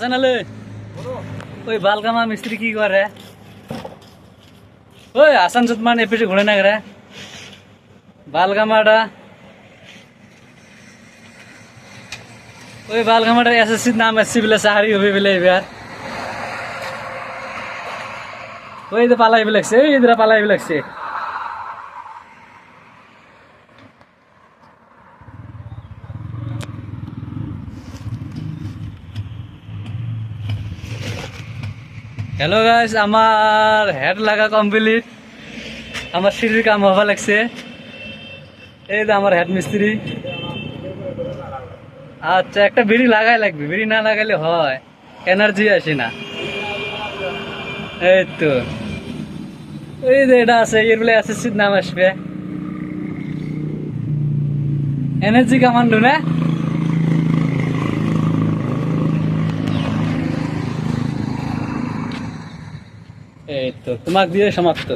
জানালে ওই বালগামা মিস্ত্রি কি করে? ওই আসান চুতমান এপিসে ঘুরে না করে বালগামাটা, ওই বালগামাটার এসএসসির নাম এসছি বলে চাকরি হবে বলে এবার ওই যে পালাই লাগছে, ওই এদের পালাই লাগছে। হ্যালো গাইস, আমার হেড লাগা কমপ্লিট, আমার সিঁড়ির কাম হওয়া লাগছে। এই যে আমার হেড মিস্ত্রি। আচ্ছা, একটা বিড়ি লাগাই লাগবে, বিড়ি না লাগাইলে হয়, এনার্জি আসে না। এই তো এই যে এটা আছে, এর বলে এসএসসির নাম আসবে, এনার্জি কামান্ডু না। এই তো তোমাকে দিয়ে সমাপ্ত।